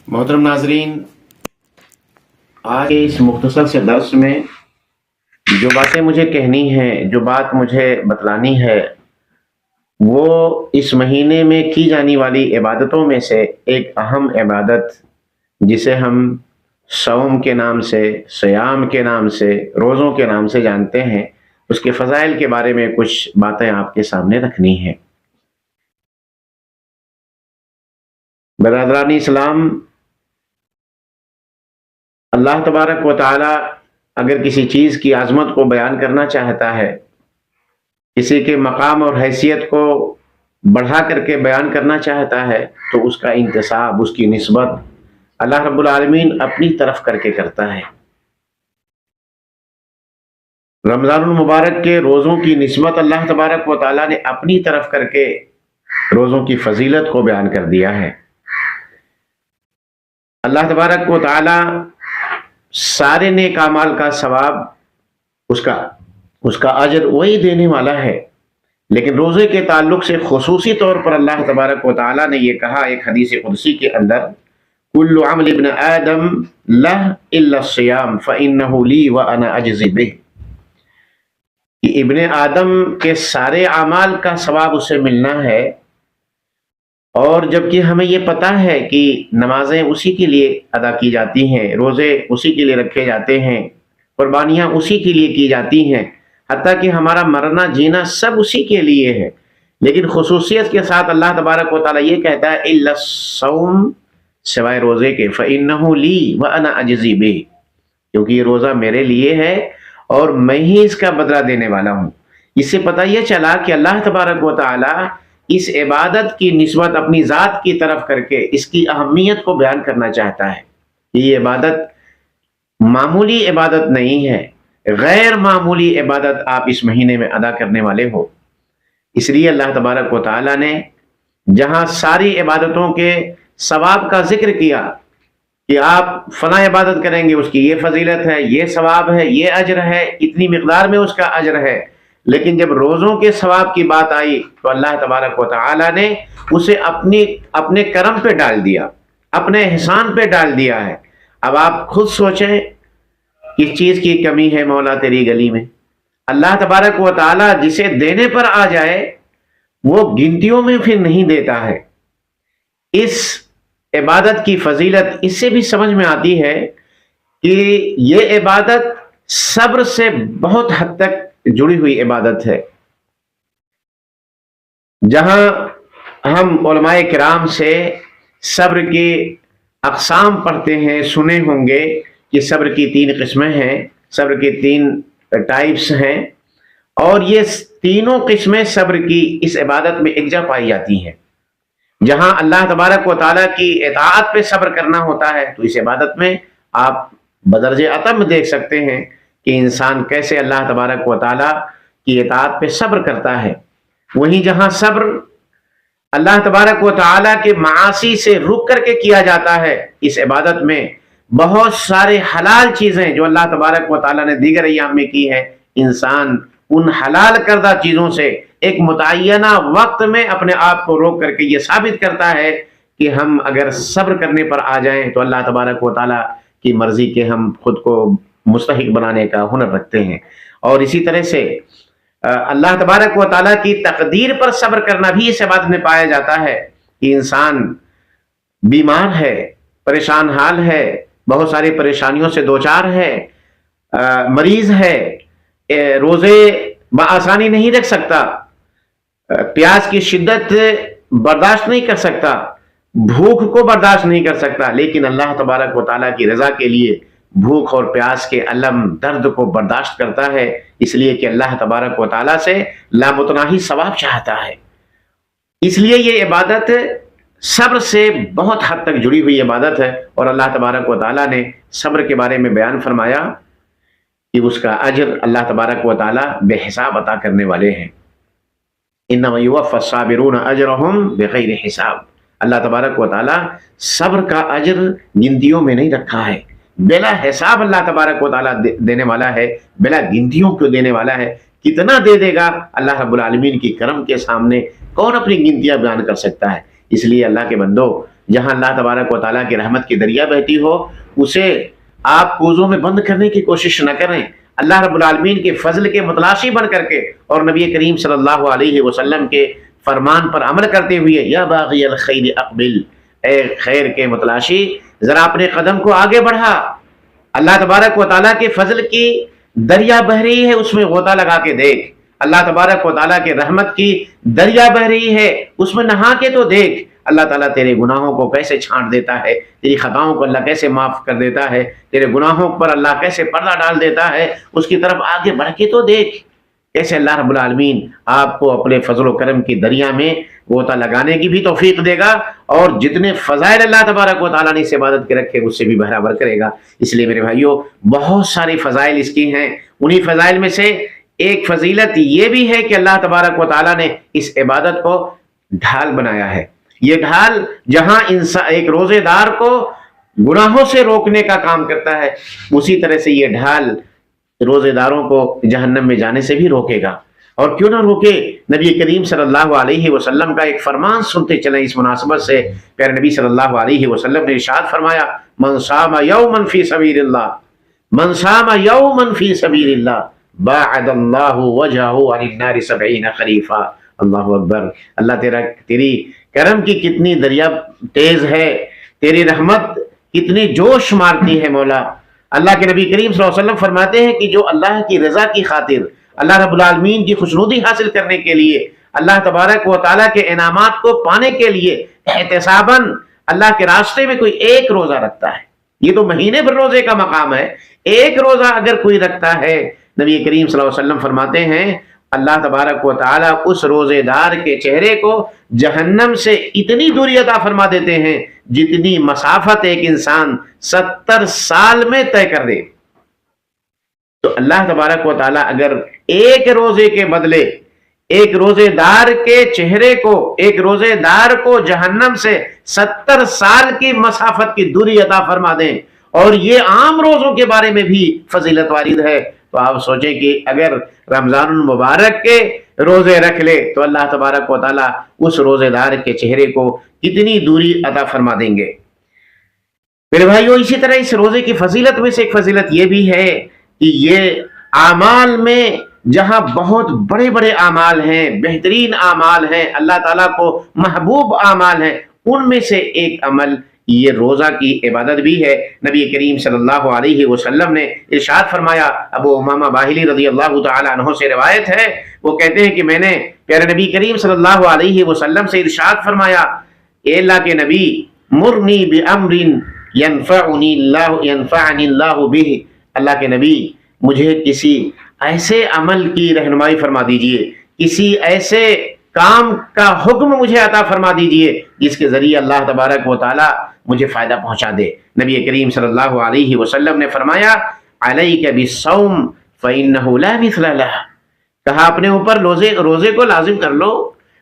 محترم ناظرین، آج کے اس مختصر سے درس میں جو باتیں مجھے کہنی ہیں، جو بات مجھے بتلانی ہے، وہ اس مہینے میں کی جانے والی عبادتوں میں سے ایک اہم عبادت جسے ہم صوم کے نام سے، صیام کے نام سے، روزوں کے نام سے جانتے ہیں، اس کے فضائل کے بارے میں کچھ باتیں آپ کے سامنے رکھنی ہیں۔ برادران اسلام، اللہ تبارک و تعالی اگر کسی چیز کی عظمت کو بیان کرنا چاہتا ہے، کسی کے مقام اور حیثیت کو بڑھا کر کے بیان کرنا چاہتا ہے، تو اس کا انتساب، اس کی نسبت اللہ رب العالمین اپنی طرف کر کے کرتا ہے۔ رمضان المبارک کے روزوں کی نسبت اللہ تبارک و تعالی نے اپنی طرف کر کے روزوں کی فضیلت کو بیان کر دیا ہے۔ اللہ تبارک و تعالی سارے نیک اعمال کا ثواب، اس کا اجر وہی دینے والا ہے، لیکن روزے کے تعلق سے خصوصی طور پر اللہ تبارک و تعالی نے یہ کہا ایک حدیث قدسی کے اندر، کل عمل ابن آدم لہ الا الصیام فانہ لی وانا اجزی بہ، کہ ابن آدم کے سارے اعمال کا ثواب اسے ملنا ہے، اور جبکہ ہمیں یہ پتہ ہے کہ نمازیں اسی کے لیے ادا کی جاتی ہیں، روزے اسی کے لیے رکھے جاتے ہیں، قربانیاں اسی کے لیے کی جاتی ہیں، حتیٰ کہ ہمارا مرنا جینا سب اسی کے لیے ہے، لیکن خصوصیت کے ساتھ اللہ تبارک و تعالیٰ یہ کہتا ہے الا الصوم، سوائے روزے کے، فإنہ لی وأنا أجزی بہ، کیونکہ یہ روزہ میرے لیے ہے اور میں ہی اس کا بدلہ دینے والا ہوں۔ اس سے پتہ یہ چلا کہ اللہ تبارک و تعالیٰ اس عبادت کی نسبت اپنی ذات کی طرف کر کے اس کی اہمیت کو بیان کرنا چاہتا ہے۔ یہ عبادت معمولی عبادت نہیں ہے، غیر معمولی عبادت آپ اس مہینے میں ادا کرنے والے ہو۔ اس لیے اللہ تبارک و تعالیٰ نے جہاں ساری عبادتوں کے ثواب کا ذکر کیا کہ آپ فلاں عبادت کریں گے، اس کی یہ فضیلت ہے، یہ ثواب ہے، یہ اجر ہے، اتنی مقدار میں اس کا اجر ہے، لیکن جب روزوں کے ثواب کی بات آئی تو اللہ تبارک و تعالی نے اسے اپنے کرم پہ ڈال دیا، اپنے احسان پہ ڈال دیا ہے۔ اب آپ خود سوچیں کس چیز کی کمی ہے مولا تیری گلی میں؟ اللہ تبارک و تعالی جسے دینے پر آ جائے وہ گنتیوں میں پھر نہیں دیتا ہے۔ اس عبادت کی فضیلت اس سے بھی سمجھ میں آتی ہے کہ یہ عبادت صبر سے بہت حد تک جڑی ہوئی عبادت ہے۔ جہاں ہم علماء کرام سے صبر کی اقسام پڑھتے ہیں، سنے ہوں گے کہ صبر کی 3 قسمیں ہیں، صبر کی 3 ٹائپس ہیں، اور یہ تینوں قسمیں صبر کی اس عبادت میں ایک جگہ پائی جاتی ہیں۔ جہاں اللہ تبارک و تعالیٰ کی اطاعت پہ صبر کرنا ہوتا ہے، تو اس عبادت میں آپ بدرج اتم دیکھ سکتے ہیں کہ انسان کیسے اللہ تبارک و تعالیٰ کی اطاعت پہ صبر کرتا ہے۔ وہیں جہاں صبر اللہ تبارک و تعالیٰ کے معاصی سے رک کر کے کیا جاتا ہے، اس عبادت میں بہت سارے حلال چیزیں جو اللہ تبارک و تعالیٰ نے دیگر ایام میں کی ہیں، انسان ان حلال کردہ چیزوں سے ایک متعینہ وقت میں اپنے آپ کو روک کر کے یہ ثابت کرتا ہے کہ ہم اگر صبر کرنے پر آ جائیں تو اللہ تبارک و تعالیٰ کی مرضی کے ہم خود کو مستحق بنانے کا ہنر رکھتے ہیں۔ اور اسی طرح سے اللہ تبارک و تعالیٰ کی تقدیر پر صبر کرنا بھی اس عبادت میں پایا جاتا ہے کہ انسان بیمار ہے، پریشان حال ہے، بہت ساری پریشانیوں سے دوچار ہے، مریض ہے، روزے بآسانی نہیں رکھ سکتا، پیاس کی شدت برداشت نہیں کر سکتا، بھوک کو برداشت نہیں کر سکتا، لیکن اللہ تبارک و تعالیٰ کی رضا کے لیے بھوک اور پیاس کے الم درد کو برداشت کرتا ہے، اس لیے کہ اللہ تبارک و تعالیٰ سے لامتناہی ثواب چاہتا ہے۔ اس لیے یہ عبادت صبر سے بہت حد تک جڑی ہوئی عبادت ہے، اور اللہ تبارک و تعالیٰ نے صبر کے بارے میں بیان فرمایا کہ اس کا اجر اللہ تبارک و تعالیٰ بے حساب عطا کرنے والے ہیں۔ انما یوفی الصابرون اجرہم بغیر حساب، اللہ تبارک و تعالیٰ صبر کا اجر گنتیوں میں نہیں رکھا ہے، بلا حساب اللہ تبارک و تعالیٰ دینے والا ہے، بلا گنتیوں کو دینے والا ہے۔ کتنا دے دے گا اللہ رب العالمین کی کرم کے سامنے کون اپنی گنتیاں بیان کر سکتا ہے؟ اس لیے اللہ کے بندو، جہاں اللہ تبارک و تعالیٰ کی رحمت کی دریا بہتی ہو، اسے آپ کوزوں میں بند کرنے کی کوشش نہ کریں، اللہ رب العالمین کے فضل کے متلاشی بن کر کے اور نبی کریم صلی اللہ علیہ وسلم کے فرمان پر عمل کرتے ہوئے، یا باغی الخیر اقبل، اے خیر کے متلاشی ذرا اپنے قدم کو آگے بڑھا، اللہ تبارک و تعالیٰ کے فضل کی دریا بہ رہی ہے، اس میں غوطہ لگا کے دیکھ، اللہ تبارک و تعالیٰ کے رحمت کی دریا بہ رہی ہے، اس میں نہا کے تو دیکھ، اللہ تعالیٰ تیرے گناہوں کو کیسے چھانٹ دیتا ہے، تیری خطاؤں کو اللہ کیسے معاف کر دیتا ہے، تیرے گناہوں پر اللہ کیسے پردہ ڈال دیتا ہے، اس کی طرف آگے بڑھ کے تو دیکھ، کیسے اللہ رب العالمین آپ کو اپنے فضل و کرم کی دریا میں غوطہ لگانے کی بھی توفیق دے گا، اور جتنے فضائل اللہ تبارک و تعالیٰ نے اس عبادت کے رکھے اس سے بھی برابر کرے گا۔ اس لیے میرے بھائیوں، بہت ساری فضائل اس کی ہیں، انہی فضائل میں سے ایک فضیلت یہ بھی ہے کہ اللہ تبارک و تعالیٰ نے اس عبادت کو ڈھال بنایا ہے۔ یہ ڈھال جہاں ایک روزے دار کو گناہوں سے روکنے کا کام کرتا ہے، اسی طرح سے یہ ڈھال روزے داروں کو جہنم میں جانے سے بھی روکے گا۔ اور کیوں نہ روکے، نبی کریم صلی اللہ علیہ وسلم کا ایک فرمان سنتے چلیں اس مناسبت سے۔ پیارے نبی صلی اللہ علیہ وسلم نے ارشاد فرمایا، من صام یوما فی سبیل اللہ، من صام یوما فی سبیل اللہ باعد اللہ وجہہ عن النار 70 خریفا۔ اللہ اکبر، اللہ تیری کرم کی کتنی دریا تیز ہے، تیری رحمت کتنی جوش مارتی ہے مولا۔ اللہ کے نبی کریم صلی اللہ علیہ وسلم فرماتے ہیں کہ جو اللہ کی رضا کی خاطر، اللہ رب العالمین کی خوشنودی حاصل کرنے کے لیے، اللہ تبارک و تعالیٰ کے انعامات کو پانے کے لیے احتساباً اللہ کے راستے میں کوئی ایک روزہ رکھتا ہے، یہ تو مہینے بھر روزے کا مقام ہے، ایک روزہ اگر کوئی رکھتا ہے، نبی کریم صلی اللہ علیہ وسلم فرماتے ہیں اللہ تبارک و تعالیٰ اس روزے دار کے چہرے کو جہنم سے اتنی دوری عطا فرما دیتے ہیں جتنی مسافت ایک انسان 70 سال میں طے کر دے۔ تو اللہ تبارک و تعالیٰ اگر ایک روزے کے بدلے ایک روزے دار کے چہرے کو، ایک روزے دار کو جہنم سے 70 سال کی مسافت کی دوری عطا فرما دیں، اور یہ عام روزوں کے بارے میں بھی فضیلت وارد ہے، تو آپ سوچیں کہ اگر رمضان المبارک کے روزے رکھ لے تو اللہ تبارک و تعالیٰ اس روزے دار کے چہرے کو کتنی دوری عطا فرما دیں گے۔ میرے بھائیوں، اسی طرح اس روزے کی فضیلت میں سے ایک فضیلت یہ بھی ہے کہ یہ اعمال میں جہاں بہت بڑے بڑے اعمال ہیں، بہترین اعمال ہیں، اللہ تعالیٰ کو محبوب اعمال ہیں، ان میں سے ایک عمل یہ روزہ کی عبادت بھی ہے۔ نبی کریم صلی اللہ علیہ وسلم نے ارشاد فرمایا، ابو امامہ باہلی رضی اللہ تعالی عنہ سے روایت ہے، وہ کہتے ہیں کہ میں نے پیارے نبی کریم صلی اللہ علیہ وسلم سے ارشاد فرمایا، اے اللہ کے نبی، مرنی بامر ینفعنی اللہ بہ، اللہ کے نبی مجھے کسی ایسے عمل کی رہنمائی فرما دیجئے، کسی ایسے کام کا حکم مجھے عطا فرما دیجئے جس کے ذریعے اللہ تبارک و تعالی مجھے فائدہ پہنچا دے۔ نبی کریم صلی اللہ علیہ وسلم نے فرمایا، علیک بالصوم فإنہ لا مثل لہ، کہا اپنے اوپر روزے کو لازم کر لو،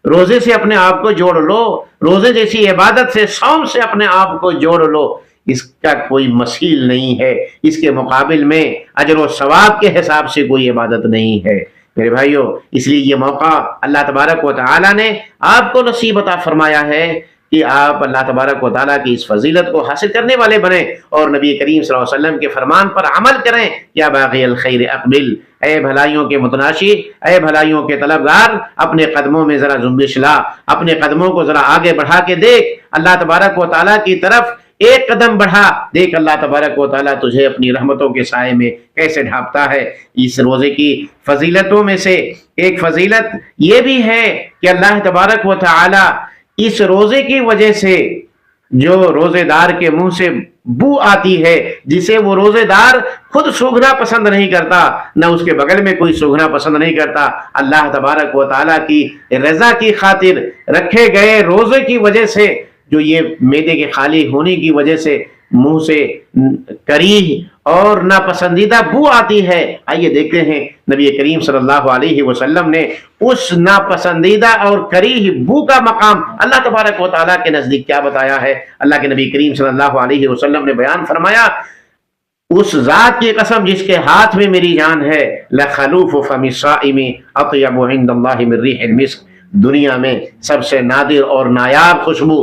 روزے سے اپنے آپ کو جوڑ لو، روزے جیسی عبادت سے، صوم سے اپنے آپ کو جوڑ لو، اس کا کوئی مثیل نہیں ہے، اس کے مقابل میں اجر و ثواب کے حساب سے کوئی عبادت نہیں ہے۔ میرے بھائیوں، اس لیے یہ موقع اللہ تبارک و تعالیٰ نے آپ کو نصیب عطا فرمایا ہے کہ آپ اللہ تبارک و تعالیٰ کی اس فضیلت کو حاصل کرنے والے بنیں اور نبی کریم صلی اللہ علیہ وسلم کے فرمان پر عمل کریں۔ یا باغی الخیر اقبل، اے بھلائیوں کے متناشی، اے بھلائیوں کے طلبگار، اپنے قدموں میں ذرا جنبش لا، اپنے قدموں کو ذرا آگے بڑھا کے دیکھ، اللہ تبارک و تعالیٰ کی طرف ایک قدم بڑھا، دیکھ اللہ تبارک و تعالیٰ تجھے اپنی رحمتوں کے سائے میں کیسے ڈھانپتا ہے۔ اس روزے کی فضیلتوں میں سے ایک فضیلت یہ بھی ہے کہ اللہ تبارک و تعالیٰ اس روزے کی وجہ سے جو روزے دار کے منہ سے بو آتی ہے، جسے وہ روزے دار خود سونگھنا پسند نہیں کرتا، نہ اس کے بغل میں کوئی سونگھنا پسند نہیں کرتا، اللہ تبارک و تعالیٰ کی رضا کی خاطر رکھے گئے روزے کی وجہ سے جو یہ معدے کے خالی ہونے کی وجہ سے منہ سے کریہ اور ناپسندیدہ بو آتی ہے، آئیے دیکھتے ہیں نبی کریم صلی اللہ علیہ وسلم نے اس ناپسندیدہ اور کریہ بو کا مقام اللہ تبارک و تعالیٰ کے نزدیک کیا بتایا ہے۔ اللہ کے نبی کریم صلی اللہ علیہ وسلم نے بیان فرمایا، اس ذات کی قسم جس کے ہاتھ میں میری جان ہے، لخلوف فم الصائم اطیب عند اللہ من ریح المسک، دنیا میں سب سے نادر اور نایاب خوشبو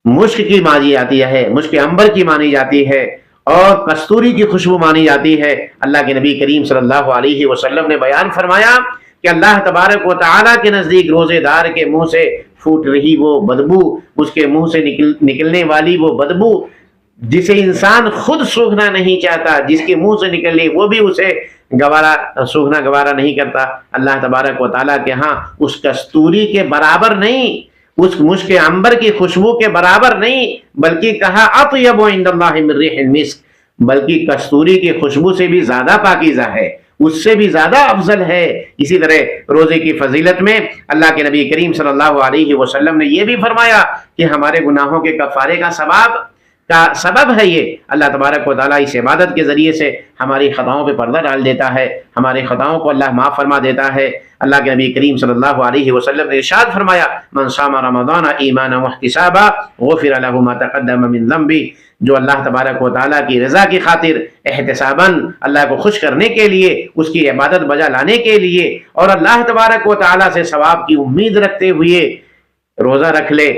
مشک کی مانی جاتی ہے، مشک عنبر کی مانی جاتی ہے، اور کستوری کی خوشبو مانی جاتی ہے۔ اللہ کے نبی کریم صلی اللہ علیہ وسلم نے بیان فرمایا کہ اللہ تبارک و تعالیٰ کے نزدیک روزے دار کے منہ سے پھوٹ رہی وہ بدبو، اس کے منہ سے نکلنے والی وہ بدبو جسے انسان خود سونگھنا نہیں چاہتا، جس کے منہ سے نکل رہی وہ بھی اسے سونگھنا گوارا نہیں کرتا، اللہ تبارک و تعالیٰ کے ہاں اس کستوری کے برابر نہیں، اس مشک عنبر کی خوشبو کے برابر نہیں، بلکہ کہا اطیب عند اللہ من ریح المسک، بلکہ کستوری کی خوشبو سے بھی زیادہ پاکیزہ ہے، اس سے بھی زیادہ افضل ہے۔ اسی طرح روزے کی فضیلت میں اللہ کے نبی کریم صلی اللہ علیہ وسلم نے یہ بھی فرمایا کہ ہمارے گناہوں کے کفارے کا سبب ہے یہ، اللہ تبارک و تعالیٰ اس عبادت کے ذریعے سے ہماری خطاؤں پہ پردہ ڈال دیتا ہے، ہماری خطاؤں کو اللہ معاف فرما دیتا ہے۔ اللہ کے نبی کریم صلی اللہ علیہ وسلم نے ارشاد فرمایا من صام رمضان ایمانا واحتسابا غفر له ما تقدم من ذنبه، جو اللہ تبارک و تعالیٰ کی رضا کی خاطر احتساباً اللہ کو خوش کرنے کے لیے، اس کی عبادت بجا لانے کے لیے، اور اللہ تبارک و تعالیٰ سے ثواب کی امید رکھتے ہوئے روزہ رکھ لے،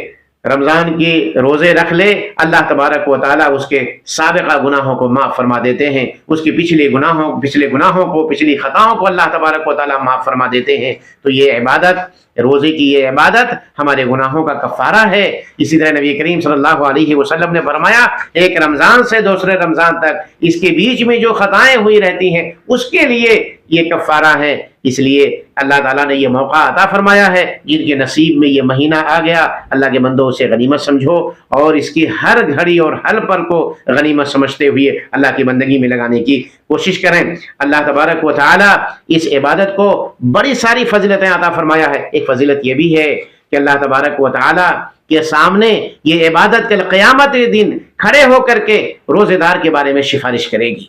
رمضان کی روزے رکھ لے، اللہ تبارک و تعالیٰ اس کے سابقہ گناہوں کو معاف فرما دیتے ہیں، اس کی پچھلے گناہوں کو، پچھلی خطاؤں کو اللہ تبارک و تعالیٰ معاف فرما دیتے ہیں۔ تو یہ عبادت، روزے کی یہ عبادت ہمارے گناہوں کا کفارہ ہے۔ اسی طرح نبی کریم صلی اللہ علیہ وسلم نے فرمایا ایک رمضان سے دوسرے رمضان تک اس کے بیچ میں جو خطائیں ہوئی رہتی ہیں اس کے لیے یہ کفارہ ہے۔ اس لیے اللہ تعالیٰ نے یہ موقع عطا فرمایا ہے، جن کے نصیب میں یہ مہینہ آ گیا، اللہ کے بندوں سے غنیمت سمجھو اور اس کی ہر گھڑی اور ہر پل کو غنیمت سمجھتے ہوئے اللہ کی بندگی میں لگانے کی کوشش کریں۔ اللہ تبارک و تعالیٰ اس عبادت کو بڑی ساری فضیلتیں عطا فرمایا ہے۔ ایک فضیلت یہ بھی ہے کہ اللہ تبارک و تعالیٰ کے سامنے یہ عبادت کل قیامت کے دن کھڑے ہو کر کے روزے دار کے بارے میں سفارش کرے گی۔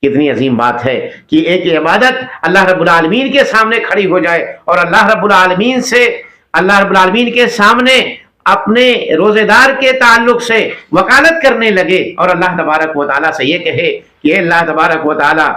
کتنی عظیم بات ہے کہ ایک عبادت اللہ رب العالمین کے سامنے کھڑی ہو جائے اور اللہ رب العالمین کے سامنے اپنے روزے دار کے تعلق سے وکالت کرنے لگے اور اللہ تبارک و تعالیٰ سے یہ کہے کہ اے اللہ تبارک و تعالیٰ،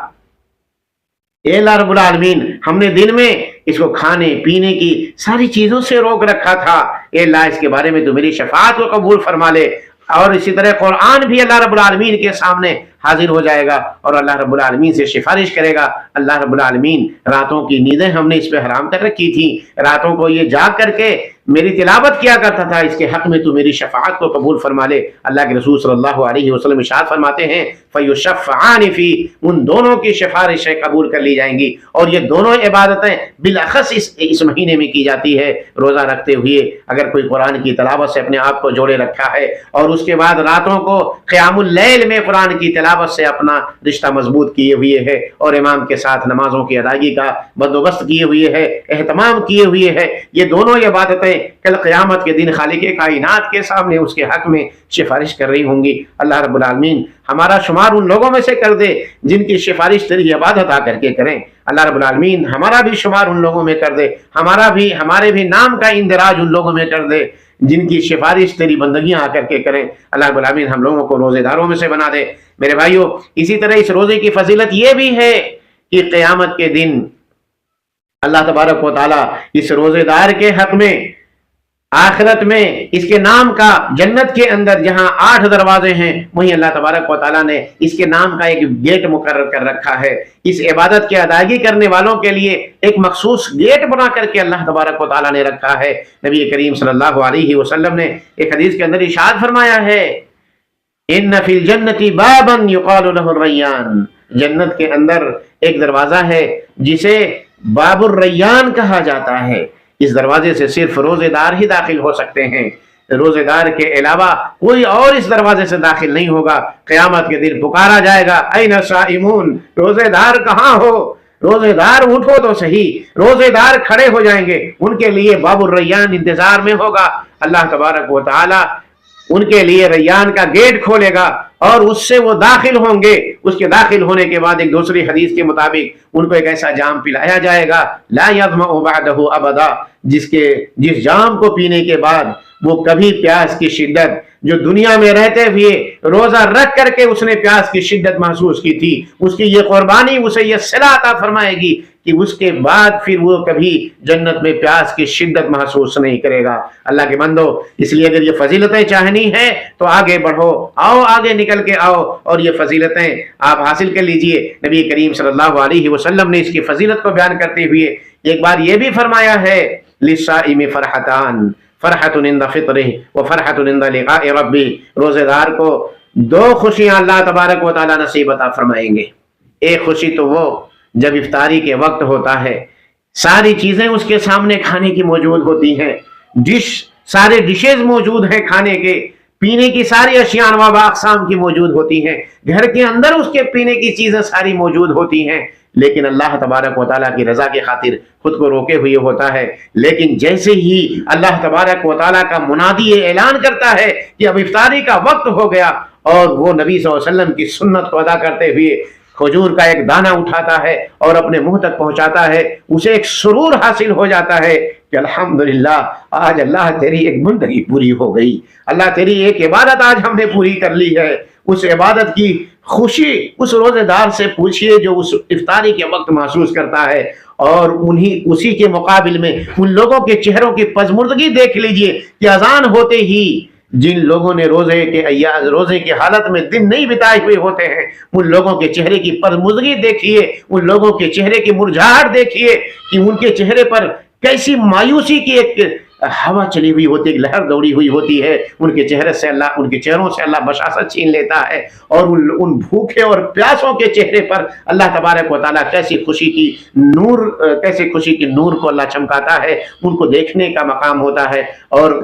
اے اللہ رب العالمین، ہم نے دن میں اس کو کھانے پینے کی ساری چیزوں سے روک رکھا تھا، اے اللہ اس کے بارے میں تو میری شفاعت کو قبول فرما لے۔ اور اسی طرح قرآن بھی اللہ رب العالمین کے سامنے حاضر ہو جائے گا اور اللہ رب العالمین سے سفارش کرے گا، اللہ رب العالمین راتوں کی نیندیں ہم نے اس پہ حرام کر رکھی تھی، راتوں کو یہ جاگ کر کے میری تلاوت کیا کرتا تھا، اس کے حق میں تو میری شفاعت کو قبول فرما لے۔ اللہ کے رسول صلی اللہ علیہ وسلم ارشاد فرماتے ہیں فَيُشَفَّعَانِ فِي، ان دونوں کی سفارشیں قبول کر لی جائیں گی، اور یہ دونوں عبادتیں بالاخص اس مہینے میں کی جاتی ہے۔ روزہ رکھتے ہوئے اگر کوئی قرآن کی تلاوت سے اپنے آپ کو جوڑے رکھا ہے اور اس کے بعد راتوں کو قیام اللیل میں قرآن کی تلاوت سے اپنا رشتہ مضبوط کیے ہوئے ہے اور امام کے ساتھ نمازوں کی ادائیگی کا بندوبست کیے ہوئے ہے، اہتمام کیے ہوئے ہے، یہ دونوں عبادتیں کل قیامت کے دن خالق کائنات کے سامنے اس کے حق میں سفارش کر رہی ہوں گی۔ اللہ رب العالمین ہمارا شمار ان لوگوں میں سے کر دے جن کی سفارش تیری عبادت آ کر کے کریں۔ اللہ رب العالمین ہمارا بھی شمار ان لوگوں میں کر دے، ہمارے بھی نام کا اندراج ان لوگوں میں کر دے جن کی سفارش تیری بندگیاں آ کر کے کریں۔ اللہ رب العالمین ہم لوگوں کو روزے داروں میں سے بنا دے۔ میرے بھائیوں، اسی طرح اس روزے کی فضیلت یہ بھی ہے کہ قیامت کے دن اللہ تبارک و تعالیٰ اس روزے دار کے حق میں آخرت میں اس کے نام کا جنت کے اندر جہاں 8 دروازے ہیں، وہیں اللہ تبارک و تعالیٰ نے اس کے نام کا ایک گیٹ مقرر کر رکھا ہے۔ اس عبادت کی ادائیگی کرنے والوں کے لیے ایک مخصوص گیٹ بنا کر کے اللہ تبارک و تعالیٰ نے رکھا ہے۔ نبی کریم صلی اللہ علیہ وسلم نے ایک حدیث کے اندر ارشاد فرمایا ہے ان فی الجنت بابا یقال له الریان، جنت کے اندر ایک دروازہ ہے جسے باب الریان کہا جاتا ہے۔ اس دروازے سے صرف روزے دار ہی داخل ہو سکتے ہیں، روزے دار کے علاوہ کوئی اور اس دروازے سے داخل نہیں ہوگا۔ قیامت کے دن پکارا جائے گا این الصائمون، روزے دار کہاں ہو؟ روزے دار اٹھو تو صحیح۔ روزے دار کھڑے ہو جائیں گے، ان کے لیے باب الریان انتظار میں ہوگا۔ اللہ تبارک و تعالی ان کے لیے ریان کا گیٹ کھولے گا اور اس سے وہ داخل ہوں گے۔ اس کے داخل ہونے کے بعد ایک دوسری حدیث کے مطابق ان کو ایک ایسا جام پلایا جائے گا لا یظمأ بعدہ ابدا، جس جام کو پینے کے بعد وہ کبھی پیاس کی شدت جو دنیا میں رہتے ہوئے روزہ رکھ کر کے اس نے پیاس کی شدت محسوس کی تھی، اس کی یہ قربانی اسے یہ صلہ عطا فرمائے گی کہ اس کے بعد پھر وہ کبھی جنت میں پیاس کی شدت محسوس نہیں کرے گا۔ اللہ کے بندو، اس لیے اگر یہ فضیلتیں چاہنی ہیں تو آگے بڑھو، آؤ آگے نکل کے آؤ اور یہ فضیلتیں آپ حاصل کر لیجئے۔ نبی کریم صلی اللہ علیہ وسلم نے اس کی فضیلت کو بیان کرتے ہوئے ایک بار یہ بھی فرمایا ہے، للصائم فرحتان، فرحت عند فطرہ وفرحت عند لقاء ربہ، روزے دار کو دو خوشیاں اللہ تبارک و تعالی نصیب عطا فرمائیں گے۔ ایک خوشی تو وہ جب افطاری کے وقت ہوتا ہے، ساری چیزیں اس کے سامنے کھانے کی موجود ہوتی ہیں، سارے ڈشز موجود ہیں، کھانے کے پینے کی ساری اشیاء انواع اقسام کی موجود ہوتی ہیں، گھر کے اندر اس کے پینے کی چیزیں ساری موجود ہوتی ہیں، لیکن اللہ تبارک و تعالیٰ کی رضا کی خاطر خود کو روکے ہوئے ہوتا ہے۔ لیکن جیسے ہی اللہ تبارک و تعالیٰ کا منادی یہ اعلان کرتا ہے کہ اب افطاری کا وقت ہو گیا، اور وہ نبی صلی اللہ علیہ وسلم کی سنت کو ادا کرتے ہوئے کھجور کا ایک دانہ اٹھاتا ہے اور اپنے منہ تک پہنچاتا ہے، اسے ایک سرور حاصل ہو جاتا ہے کہ الحمدللہ آج اللہ تیری ایک بندگی پوری ہو گئی، اللہ تیری ایک عبادت آج ہم نے پوری کر لی ہے۔ اس عبادت کی خوشی اس روزے دار سے پوچھئے جو اس افطاری کے وقت محسوس کرتا ہے، اور اسی کے مقابل میں ان لوگوں کے چہروں کی پژمردگی دیکھ لیجئے کہ اذان ہوتے ہی جن لوگوں نے روزے کی حالت میں دن نہیں بتائے ہوئے ہوتے ہیں، ان لوگوں کے چہرے کی پژمردگی دیکھیے، ان لوگوں کے چہرے کی مرجھاہٹ دیکھیے کہ ان کے چہرے پر کیسی مایوسی کی ایک ہوا چلی ہوئی ہوتی ہے، ایک لہر دوڑی ہوئی ہوتی ہے، ان کے چہروں سے اللہ بشاشت چھین لیتا ہے، اور ان بھوکے اور پیاسوں کے چہرے پر اللہ تبارک و تعالیٰ کیسی خوشی کی نور کو اللہ چمکاتا ہے، ان کو دیکھنے کا مقام ہوتا ہے۔ اور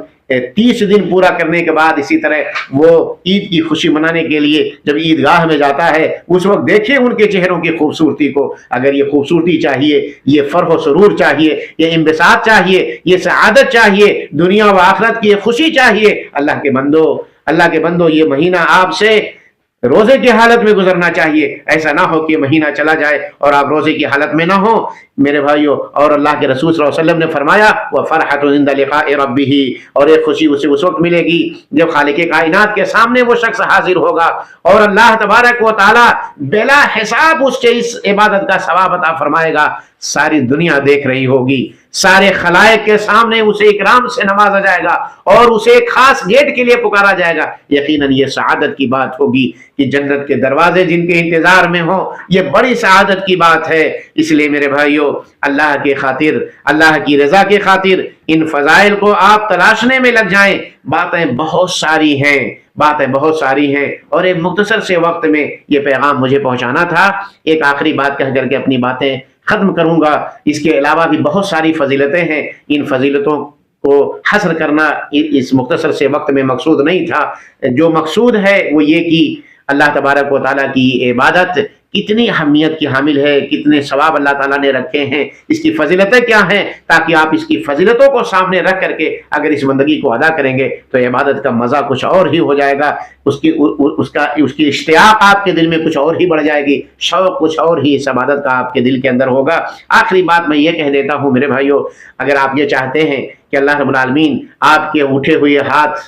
30 دن پورا کرنے کے بعد اسی طرح وہ عید کی خوشی منانے کے لیے جب عیدگاہ میں جاتا ہے، اس وقت دیکھیں ان کے چہروں کی خوبصورتی کو۔ اگر یہ خوبصورتی چاہیے، یہ فرح و سرور چاہیے، یہ انبساط چاہیے، یہ سعادت چاہیے، دنیا و آخرت کی خوشی چاہیے، اللہ کے بندو یہ مہینہ آپ سے روزے کی حالت میں گزرنا چاہیے۔ ایسا نہ ہو کہ مہینہ چلا جائے اور آپ روزے کی حالت میں نہ ہو میرے بھائیوں۔ اور اللہ کے رسول صلی اللہ علیہ وسلم نے فرمایا وَفَرْحَةٌ عِنْدَ لِقَاءِ رَبِّهِ، اور ایک خوشی اسے اس وقت ملے گی جب خالق کائنات کے سامنے وہ شخص حاضر ہوگا اور اللہ تبارک و تعالی بلا حساب اس کے اس عبادت کا ثواب عطا فرمائے گا۔ ساری دنیا دیکھ رہی ہوگی، سارے خلائق کے سامنے اسے اکرام سے نوازا جائے گا اور اسے ایک خاص گیٹ کے لیے پکارا جائے گا۔ یقیناً یہ سعادت کی بات ہوگی کہ جنت کے دروازے جن کے انتظار میں ہوں، یہ بڑی سعادت کی بات ہے۔ اس لیے میرے بھائیوں، اللہ کی خاطر، اللہ کی رضا کی خاطر ان فضائل کو آپ تلاشنے میں لگ جائیں۔ باتیں بہت ساری ہیں اور ایک مختصر سے وقت میں یہ پیغام مجھے پہنچانا تھا۔ ایک آخری بات کہہ کر کے اپنی باتیں ختم کروں گا۔ اس کے علاوہ بھی بہت ساری فضیلتیں ہیں، ان فضیلتوں کو حصر کرنا اس مختصر سے وقت میں مقصود نہیں تھا۔ جو مقصود ہے وہ یہ کہ اللہ تبارک و تعالیٰ کی عبادت کتنی اہمیت کی حامل ہے، کتنے ثواب اللہ تعالیٰ نے رکھے ہیں، اس کی فضیلتیں کیا ہیں، تاکہ آپ اس کی فضیلتوں کو سامنے رکھ کر کے اگر اس بندگی کو ادا کریں گے تو عبادت کا مزہ کچھ اور ہی ہو جائے گا، اس کی اشتیاق آپ کے دل میں کچھ اور ہی بڑھ جائے گی، شوق کچھ اور ہی اس عبادت کا آپ کے دل کے اندر ہوگا۔ آخری بات میں یہ کہہ دیتا ہوں میرے بھائیوں، اگر آپ یہ چاہتے ہیں کہ اللہ رب العالمین آپ کے اٹھے ہوئے ہاتھ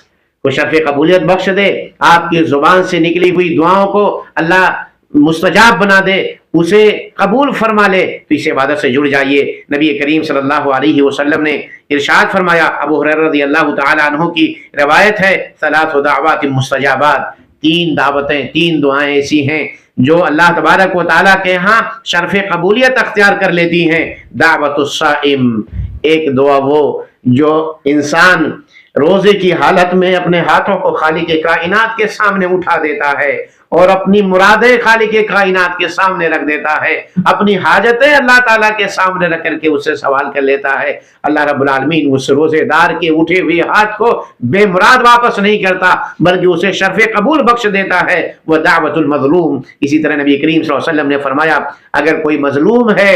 کو شرف قبولیت بخش دے، آپ کی زبان سے نکلی ہوئی دعاؤں کو اللہ مستجاب بنا دے، اسے قبول فرما لے، تو اس عبادت سے جڑ جائیے۔ نبی کریم صلی اللہ علیہ وسلم نے ارشاد فرمایا، ابو ہریرہ رضی اللہ تعالی عنہ کی روایت ہے، ثلاث دعوات مستجابات، 3 دعوتیں، 3 دعائیں ایسی ہیں جو اللہ تبارک و تعالیٰ کے ہاں شرف قبولیت اختیار کر لیتی ہیں۔ دعوت الصائم، ایک دعا وہ جو انسان روزے کی حالت میں اپنے ہاتھوں کو خالق کائنات کے سامنے اٹھا دیتا ہے اور اپنی مرادیں خالق کائنات کے سامنے رکھ دیتا ہے، اپنی حاجتیں اللہ تعالیٰ کے سامنے رکھ کر کے اس سے سوال کر لیتا ہے۔ اللہ رب العالمین اس روزے دار کے اٹھے ہوئے ہاتھ کو بے مراد واپس نہیں کرتا بلکہ اسے شرف قبول بخش دیتا ہے۔ وہ دعوت المظلوم، اسی طرح نبی کریم صلی اللہ علیہ وسلم نے فرمایا، اگر کوئی مظلوم ہے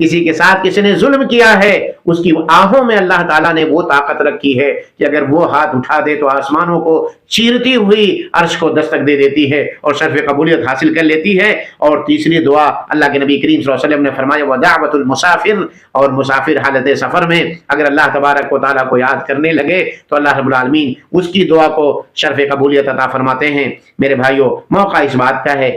کسی کے ساتھ کسی نے ظلم کیا ہے، اس کی آہوں میں اللہ تعالیٰ نے وہ طاقت رکھی ہے کہ اگر وہ ہاتھ اٹھا دے تو آسمانوں کو چیرتی ہوئی عرش کو دستک دے دیتی ہے اور شرف قبولیت حاصل کر لیتی ہے۔ اور تیسری دعا اللہ کے نبی کریم صلی اللہ علیہ وسلم نے فرمایا وَدَعْوَةُ الْمُسَافِرِ، اور مسافر حالت سفر میں اگر اللہ تبارک و تعالیٰ کو یاد کرنے لگے تو اللہ رب العالمین اس کی دعا کو شرف قبولیت عطا فرماتے ہیں۔ میرے بھائیوں، موقع اس بات کا ہے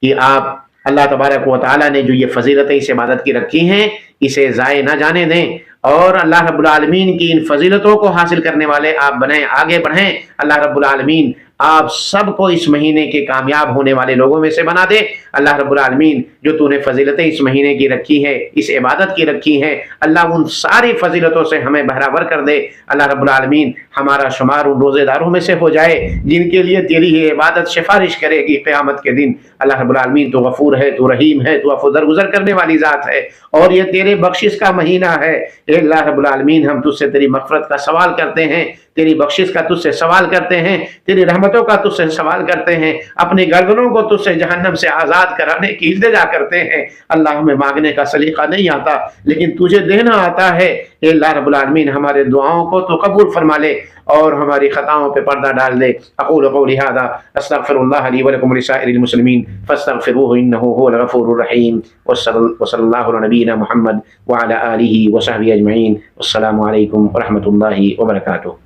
کہ آپ اللہ تبارک و تعالیٰ نے جو یہ فضیلتیں اس عبادت کی رکھی ہیں اسے ضائع نہ جانے دیں، اور اللہ رب العالمین کی ان فضیلتوں کو حاصل کرنے والے آپ بنیں، آگے بڑھیں۔ اللہ رب العالمین آپ سب کو اس مہینے کے کامیاب ہونے والے لوگوں میں سے بنا دے۔ اللہ رب العالمین جو تو نے فضیلتیں اس مہینے کی رکھی ہے، اس عبادت کی رکھی ہیں، اللہ ان ساری فضیلتوں سے ہمیں بہرابر کر دے۔ اللہ رب العالمین ہمارا شمار ان روزے داروں میں سے ہو جائے جن کے لیے تیری ہی عبادت سفارش کرے گی قیامت کے دن۔ اللہ رب العالمین تو غفور ہے، تو رحیم ہے، تو عفو درگزر کرنے والی ذات ہے، اور یہ تیرے بخشش کا مہینہ ہے۔ اے اللہ رب العالمین ہم تجھ سے تیری مغفرت کا سوال کرتے ہیں، تیری بخشش کا تجھ سے سوال کرتے ہیں، تیری رحمتوں کا تجھ سے سوال کرتے ہیں، اپنی گردنوں کو تجھ سے جہنم سے آزاد کرانے کی التجا کرتے ہیں۔ اللہ ہمیں مانگنے کا سلیقہ نہیں آتا لیکن تجھے دینا آتا ہے۔ اے اللہ رب العالمین ہمارے دعاؤں کو تو قبول فرما لے اور ہماری خطاؤں پہ پردہ ڈال دے۔ اقول قولی ھذا استغفر اللہ لی ولکم ولسائر المسلمین فاستغفروہ انہ هو الغفور الرحیم، وصلی اللہ علی نبینا محمد وعلی آلہ وصحبہ اجمعین۔ والسلام علیکم ورحمۃ اللہ وبرکاتہ۔